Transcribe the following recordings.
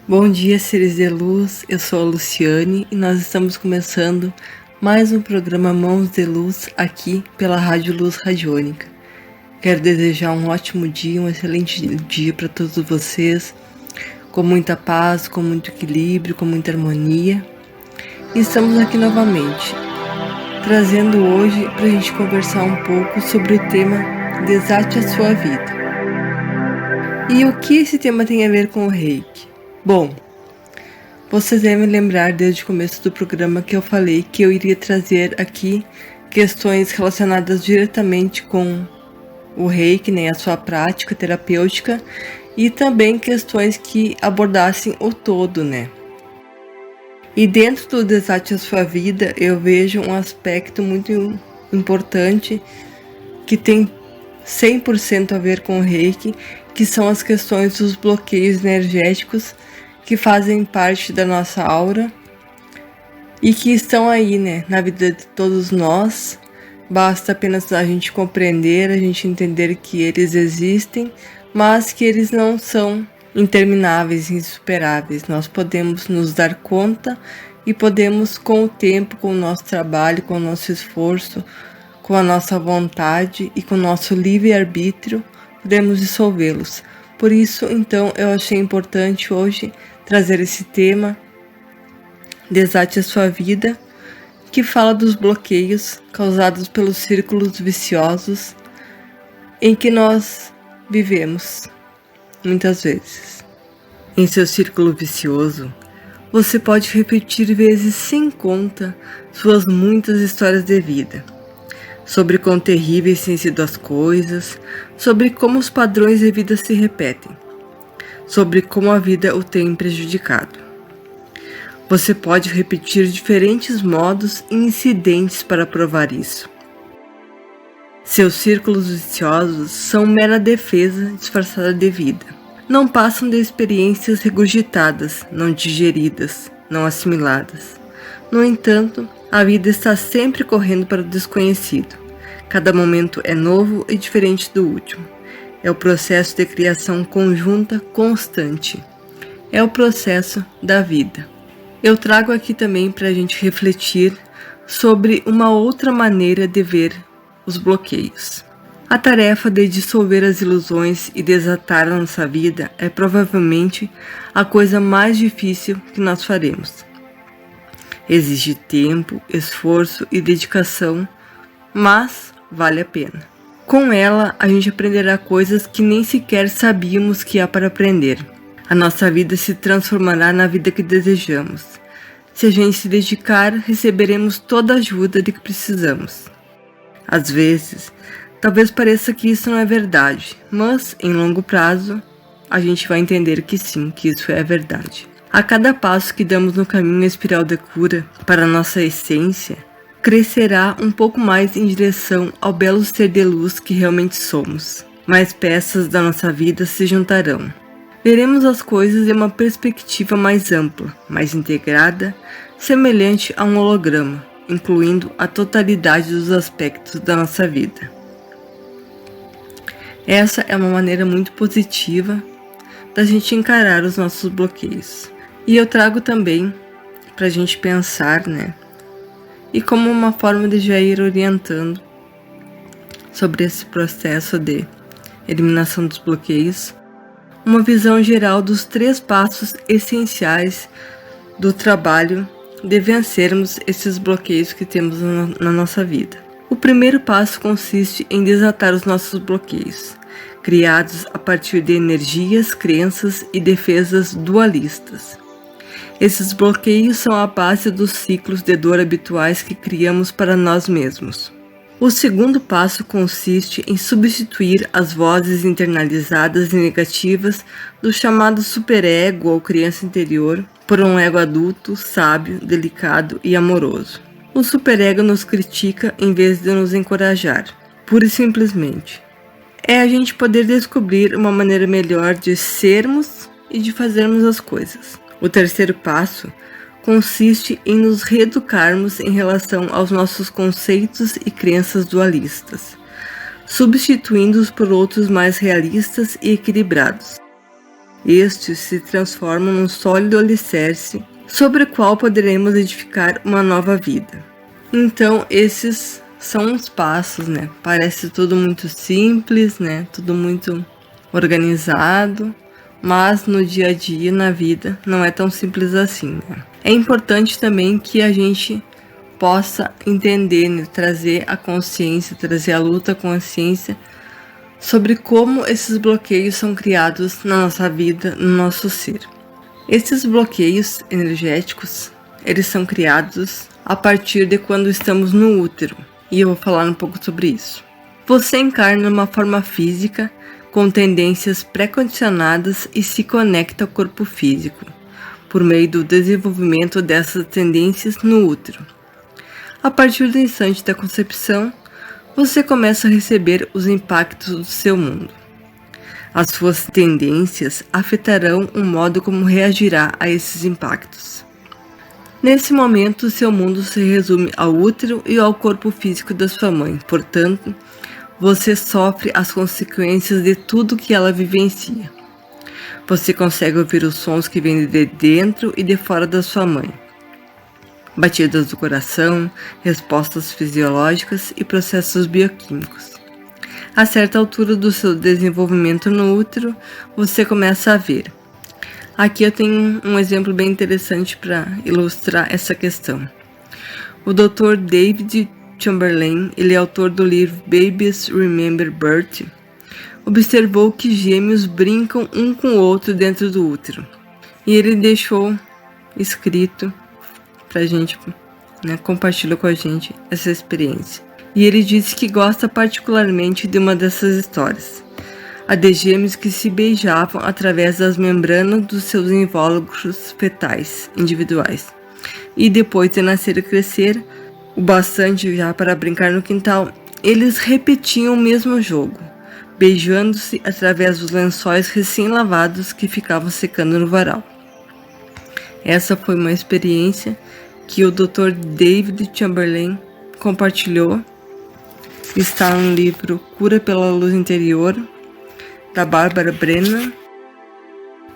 Bom dia, seres de luz. Eu sou a Luciane e nós estamos começando mais um programa Mãos de Luz aqui pela Rádio Luz Radiônica. Quero desejar um ótimo dia, um excelente dia para todos vocês, com muita paz, com muito equilíbrio, com muita harmonia. E estamos aqui novamente, trazendo hoje para a gente conversar um pouco sobre o tema Desate a Sua Vida. E o que esse tema tem a ver com o Reiki? Bom, vocês devem lembrar desde o começo do programa que eu falei que eu iria trazer aqui questões relacionadas diretamente com o Reiki, né, a sua prática terapêutica, e também questões que abordassem o todo, né. E dentro do Desate a Sua Vida, eu vejo um aspecto muito importante que tem 100% a ver com o Reiki, que são as questões dos bloqueios energéticos que fazem parte da nossa aura e que estão aí, né, na vida de todos nós. Basta apenas a gente compreender, a gente entender que eles existem, mas que eles não são intermináveis, insuperáveis. Nós podemos nos dar conta e podemos, com o tempo, com o nosso trabalho, com o nosso esforço, com a nossa vontade e com o nosso livre-arbítrio, podemos dissolvê-los. Por isso, então, eu achei importante hoje trazer esse tema, Desate a Sua Vida, que fala dos bloqueios causados pelos círculos viciosos em que nós vivemos, muitas vezes. Em seu círculo vicioso, você pode repetir vezes sem conta suas muitas histórias de vida, sobre quão terríveis têm sido as coisas, sobre como os padrões de vida se repetem, sobre como a vida o tem prejudicado. Você pode repetir diferentes modos e incidentes para provar isso. Seus círculos viciosos são mera defesa disfarçada de vida. Não passam de experiências regurgitadas, não digeridas, não assimiladas. No entanto, a vida está sempre correndo para o desconhecido. Cada momento é novo e diferente do último. É o processo de criação conjunta constante. É o processo da vida. Eu trago aqui também para a gente refletir sobre uma outra maneira de ver os bloqueios. A tarefa de dissolver as ilusões e desatar a nossa vida é provavelmente a coisa mais difícil que nós faremos. Exige tempo, esforço e dedicação, mas vale a pena. Com ela, a gente aprenderá coisas que nem sequer sabíamos que há para aprender. A nossa vida se transformará na vida que desejamos. Se a gente se dedicar, receberemos toda a ajuda de que precisamos. Às vezes, talvez pareça que isso não é verdade, mas, em longo prazo, a gente vai entender que sim, que isso é verdade. A cada passo que damos no caminho espiral da cura para a nossa essência, crescerá um pouco mais em direção ao belo ser de luz que realmente somos. Mais peças da nossa vida se juntarão. Veremos as coisas de uma perspectiva mais ampla, mais integrada, semelhante a um holograma, incluindo a totalidade dos aspectos da nossa vida. Essa é uma maneira muito positiva da gente encarar os nossos bloqueios. E eu trago também para a gente pensar, né? E como uma forma de já ir orientando sobre esse processo de eliminação dos bloqueios, uma visão geral dos 3 passos essenciais do trabalho de vencermos esses bloqueios que temos na nossa vida. O primeiro passo consiste em desatar os nossos bloqueios, criados a partir de energias, crenças e defesas dualistas. Esses bloqueios são a base dos ciclos de dor habituais que criamos para nós mesmos. O segundo passo consiste em substituir as vozes internalizadas e negativas do chamado superego ou criança interior por um ego adulto, sábio, delicado e amoroso. O superego nos critica em vez de nos encorajar, pura e simplesmente. É a gente poder descobrir uma maneira melhor de sermos e de fazermos as coisas. O terceiro passo consiste em nos reeducarmos em relação aos nossos conceitos e crenças dualistas, substituindo-os por outros mais realistas e equilibrados. Estes se transformam num sólido alicerce sobre o qual poderemos edificar uma nova vida. Então, esses são os passos, né? Parece tudo muito simples, né? Tudo muito organizado, mas no dia a dia, na vida, não é tão simples assim, né? É importante também que a gente possa entender, né? Trazer a consciência, trazer a luta, a consciência sobre como esses bloqueios são criados na nossa vida, no nosso ser. Esses bloqueios energéticos, eles são criados a partir de quando estamos no útero, e eu vou falar um pouco sobre isso. Você encarna uma forma física com tendências pré-condicionadas e se conecta ao corpo físico, por meio do desenvolvimento dessas tendências no útero. A partir do instante da concepção, você começa a receber os impactos do seu mundo. As suas tendências afetarão o modo como reagirá a esses impactos. Nesse momento, seu mundo se resume ao útero e ao corpo físico da sua mãe. Portanto, você sofre as consequências de tudo que ela vivencia. Você consegue ouvir os sons que vêm de dentro e de fora da sua mãe. Batidas do coração, respostas fisiológicas e processos bioquímicos. A certa altura do seu desenvolvimento no útero, você começa a ver. Aqui eu tenho um exemplo bem interessante para ilustrar essa questão. O Dr. David Chamberlain, ele é autor do livro Babies Remember Birth, observou que gêmeos brincam um com o outro dentro do útero. E ele deixou escrito pra gente, né, compartilhou com a gente essa experiência. E ele disse que gosta particularmente de uma dessas histórias, a de gêmeos que se beijavam através das membranas dos seus invólucros fetais individuais. E depois de nascer e crescer, o bastante já para brincar no quintal, eles repetiam o mesmo jogo, beijando-se através dos lençóis recém-lavados que ficavam secando no varal. Essa foi uma experiência que o Dr. David Chamberlain compartilhou. Está no livro Cura pela Luz Interior, da Barbara Brennan,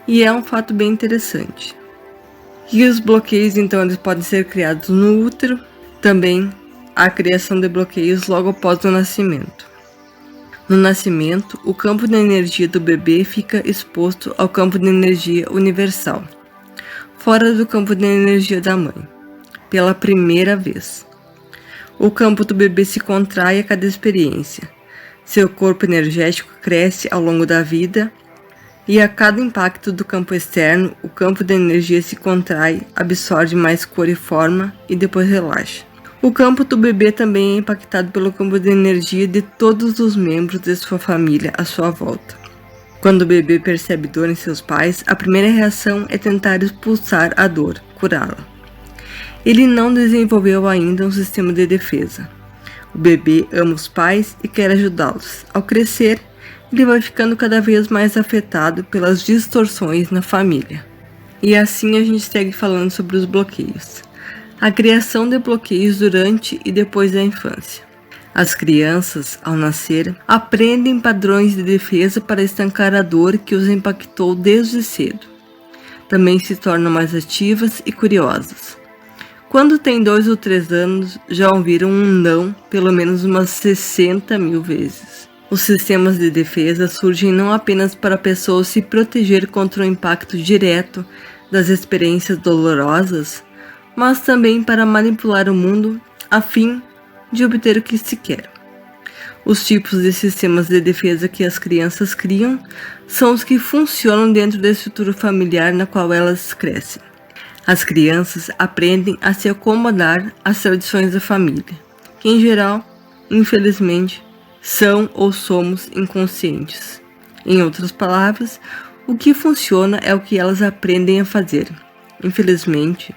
e é um fato bem interessante. E os bloqueios, então, eles podem ser criados no útero, também a criação de bloqueios logo após o nascimento. No nascimento, o campo de energia do bebê fica exposto ao campo de energia universal, fora do campo de energia da mãe, pela primeira vez. O campo do bebê se contrai a cada experiência. Seu corpo energético cresce ao longo da vida e a cada impacto do campo externo, o campo de energia se contrai, absorve mais cor e forma e depois relaxa. O campo do bebê também é impactado pelo campo de energia de todos os membros de sua família à sua volta. Quando o bebê percebe dor em seus pais, a primeira reação é tentar expulsar a dor, curá-la. Ele não desenvolveu ainda um sistema de defesa. O bebê ama os pais e quer ajudá-los. Ao crescer, ele vai ficando cada vez mais afetado pelas distorções na família. E assim a gente segue falando sobre os bloqueios. A criação de bloqueios durante e depois da infância. As crianças, ao nascer, aprendem padrões de defesa para estancar a dor que os impactou desde cedo. Também se tornam mais ativas e curiosas. Quando têm 2 ou 3 anos, já ouviram um não pelo menos umas 60.000 vezes. Os sistemas de defesa surgem não apenas para a pessoa se proteger contra o impacto direto das experiências dolorosas, mas também para manipular o mundo a fim de obter o que se quer. Os tipos de sistemas de defesa que as crianças criam são os que funcionam dentro da estrutura familiar na qual elas crescem. As crianças aprendem a se acomodar às tradições da família, que em geral, infelizmente, são ou somos inconscientes. Em outras palavras, o que funciona é o que elas aprendem a fazer. Infelizmente,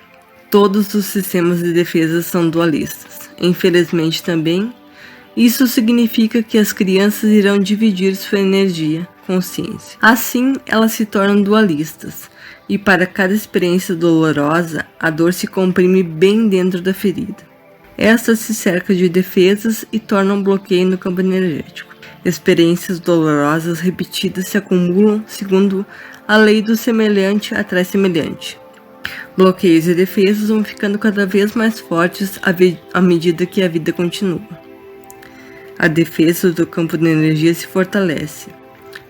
todos os sistemas de defesa são dualistas. Infelizmente também, isso significa que as crianças irão dividir sua energia, consciência. Assim, elas se tornam dualistas. E para cada experiência dolorosa, a dor se comprime bem dentro da ferida. Esta se cerca de defesas e torna um bloqueio no campo energético. Experiências dolorosas repetidas se acumulam segundo a lei do semelhante atrai semelhante. Bloqueios e defesas vão ficando cada vez mais fortes à medida que a vida continua. A defesa do campo de energia se fortalece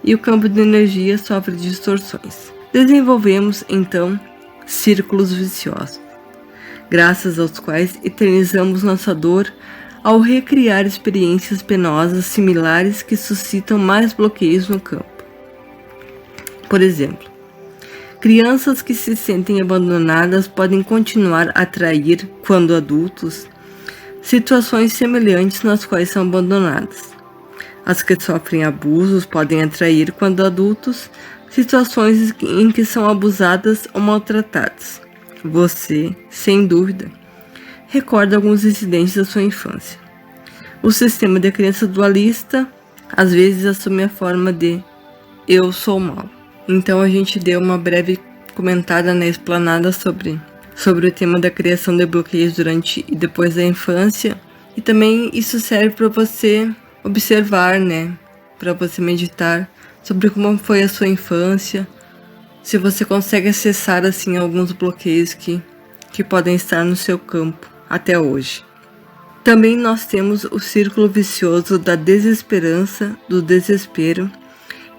e o campo de energia sofre distorções. Desenvolvemos, então, círculos viciosos, graças aos quais eternizamos nossa dor ao recriar experiências penosas similares que suscitam mais bloqueios no campo. Por exemplo, crianças que se sentem abandonadas podem continuar a atrair, quando adultos, situações semelhantes nas quais são abandonadas. As que sofrem abusos podem atrair, quando adultos, situações em que são abusadas ou maltratadas. Você, sem dúvida, recorda alguns incidentes da sua infância. O sistema de crença dualista às vezes assume a forma de eu sou mal. Então a gente deu uma breve comentada na explanada sobre o tema da criação de bloqueios durante e depois da infância. E também isso serve para você observar, né? Para você meditar sobre como foi a sua infância, se você consegue acessar assim alguns bloqueios que podem estar no seu campo até hoje. Também nós temos o círculo vicioso da desesperança, do desespero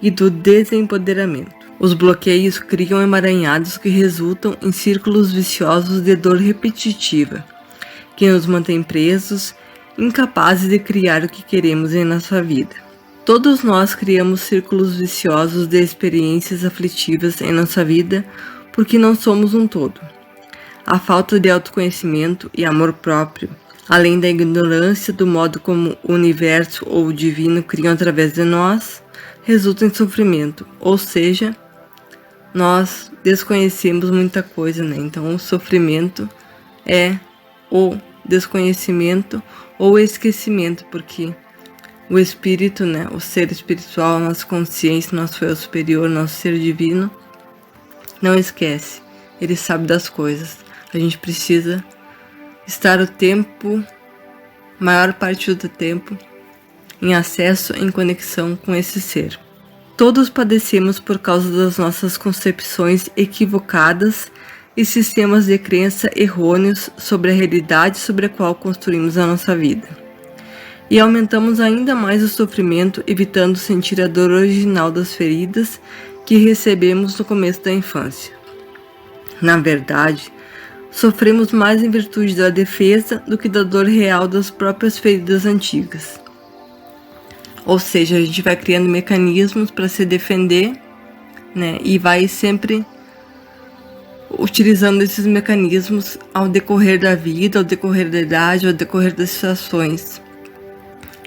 e do desempoderamento. Os bloqueios criam emaranhados que resultam em círculos viciosos de dor repetitiva, que nos mantém presos, incapazes de criar o que queremos em nossa vida. Todos nós criamos círculos viciosos de experiências aflitivas em nossa vida porque não somos um todo. A falta de autoconhecimento e amor próprio, além da ignorância do modo como o universo ou o divino criam através de nós, resulta em sofrimento, ou seja, nós desconhecemos muita coisa, né? Então o sofrimento é o desconhecimento ou esquecimento, porque o espírito, né, o ser espiritual, nossa consciência, nosso eu superior, nosso ser divino, não esquece. Ele sabe das coisas. A gente precisa estar o tempo, maior parte do tempo, em acesso, em conexão com esse ser. Todos padecemos por causa das nossas concepções equivocadas e sistemas de crença errôneos sobre a realidade sobre a qual construímos a nossa vida. E aumentamos ainda mais o sofrimento, evitando sentir a dor original das feridas que recebemos no começo da infância. Na verdade, sofremos mais em virtude da defesa do que da dor real das próprias feridas antigas. Ou seja, a gente vai criando mecanismos para se defender, né? E vai sempre utilizando esses mecanismos ao decorrer da vida, ao decorrer da idade, ao decorrer das situações.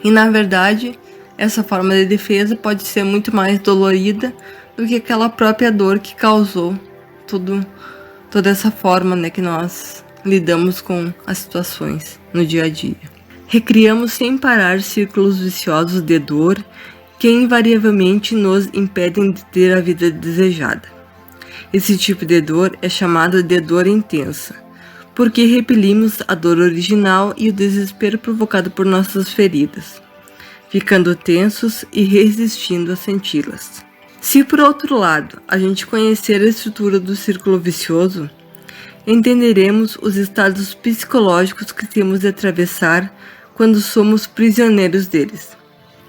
E na verdade, essa forma de defesa pode ser muito mais dolorida do que aquela própria dor que causou toda essa forma, né, que nós lidamos com as situações no dia a dia. Recriamos sem parar círculos viciosos de dor que invariavelmente nos impedem de ter a vida desejada. Esse tipo de dor é chamado de dor intensa, porque repelimos a dor original e o desespero provocado por nossas feridas, ficando tensos e resistindo a senti-las. Se por outro lado a gente conhecer a estrutura do círculo vicioso, entenderemos os estados psicológicos que temos de atravessar quando somos prisioneiros deles.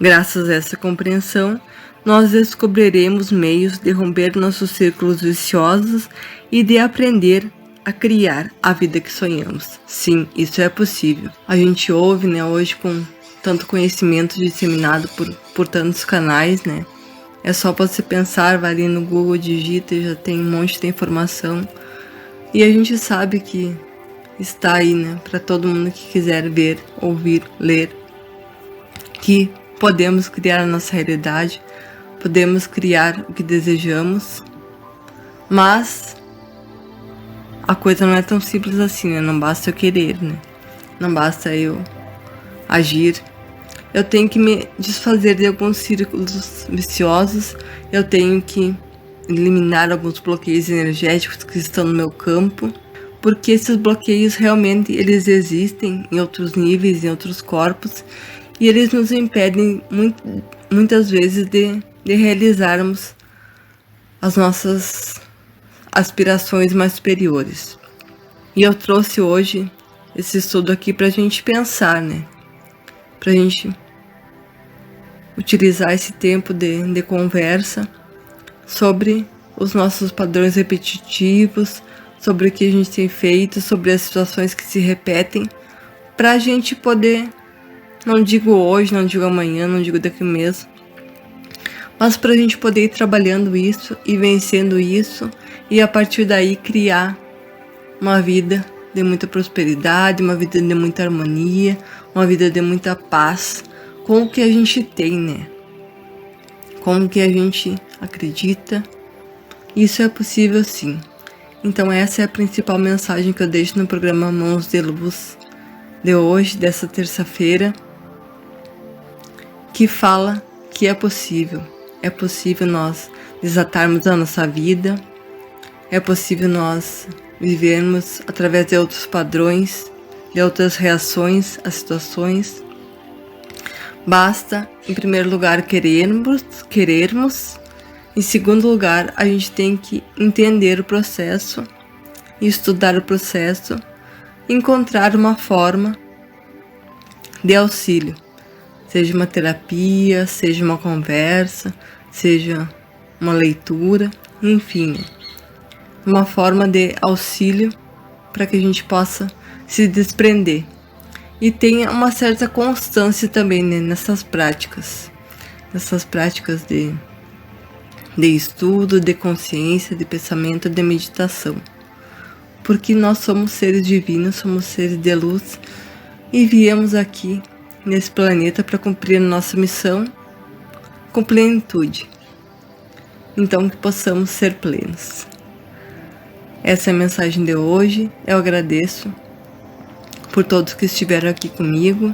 Graças a essa compreensão, nós descobriremos meios de romper nossos círculos viciosos e de aprender a criar a vida que sonhamos. Sim, isso é possível. A gente ouve, né, hoje com tanto conhecimento disseminado por tantos canais, né? É só você pensar, vai ali no Google, digita e já tem um monte de informação. E a gente sabe que está aí, né, para todo mundo que quiser ver, ouvir, ler, que podemos criar a nossa realidade, podemos criar o que desejamos, mas a coisa não é tão simples assim, né? Não basta eu querer, né? Não basta eu agir. Eu tenho que me desfazer de alguns círculos viciosos, eu tenho que eliminar alguns bloqueios energéticos que estão no meu campo, porque esses bloqueios realmente eles existem em outros níveis, em outros corpos, e eles nos impedem muitas vezes de realizarmos as nossas aspirações mais superiores. E eu trouxe hoje esse estudo aqui para a gente pensar, né? Para a gente utilizar esse tempo de conversa sobre os nossos padrões repetitivos, sobre o que a gente tem feito, sobre as situações que se repetem, para a gente poder, não digo hoje, não digo amanhã, não digo daqui a um mês, mas para a gente poder ir trabalhando isso e vencendo isso e a partir daí criar uma vida de muita prosperidade, uma vida de muita harmonia, uma vida de muita paz com o que a gente tem, né? Com o que a gente acredita. Isso é possível sim. Então essa é a principal mensagem que eu deixo no programa Mãos de Luz de hoje, dessa terça-feira, que fala que é possível nós desatarmos a nossa vida, é possível nós vivermos através de outros padrões, de outras reações às situações. Basta, em primeiro lugar, querermos. Em segundo lugar, a gente tem que entender o processo, estudar o processo, encontrar uma forma de auxílio, seja uma terapia, seja uma conversa, seja uma leitura, enfim, uma forma de auxílio para que a gente possa se desprender e tenha uma certa constância também, né, nessas práticas de estudo, de consciência, de pensamento, de meditação. Porque nós somos seres divinos, somos seres de luz e viemos aqui nesse planeta para cumprir a nossa missão com plenitude. Então que possamos ser plenos. Essa é a mensagem de hoje. Eu agradeço por todos que estiveram aqui comigo.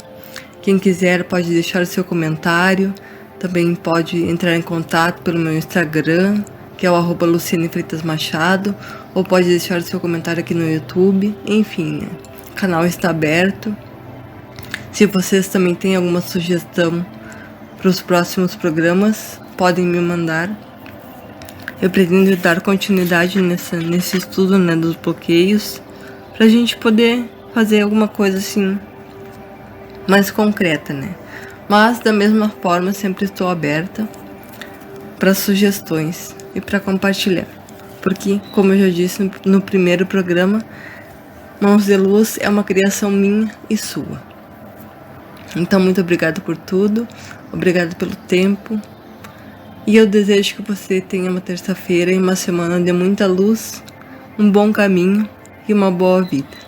Quem quiser pode deixar o seu comentário. Também pode entrar em contato pelo meu Instagram, que é o @LucianeFreitasMachado, ou pode deixar o seu comentário aqui no YouTube. Enfim, né? O canal está aberto. Se vocês também têm alguma sugestão para os próximos programas, podem me mandar. Eu pretendo dar continuidade nesse estudo, né, dos bloqueios, para a gente poder fazer alguma coisa assim mais concreta, né? Mas, da mesma forma, sempre estou aberta para sugestões e para compartilhar. Porque, como eu já disse no primeiro programa, Mãos de Luz é uma criação minha e sua. Então, muito obrigada por tudo, obrigada pelo tempo. E eu desejo que você tenha uma terça-feira e uma semana de muita luz, um bom caminho e uma boa vida.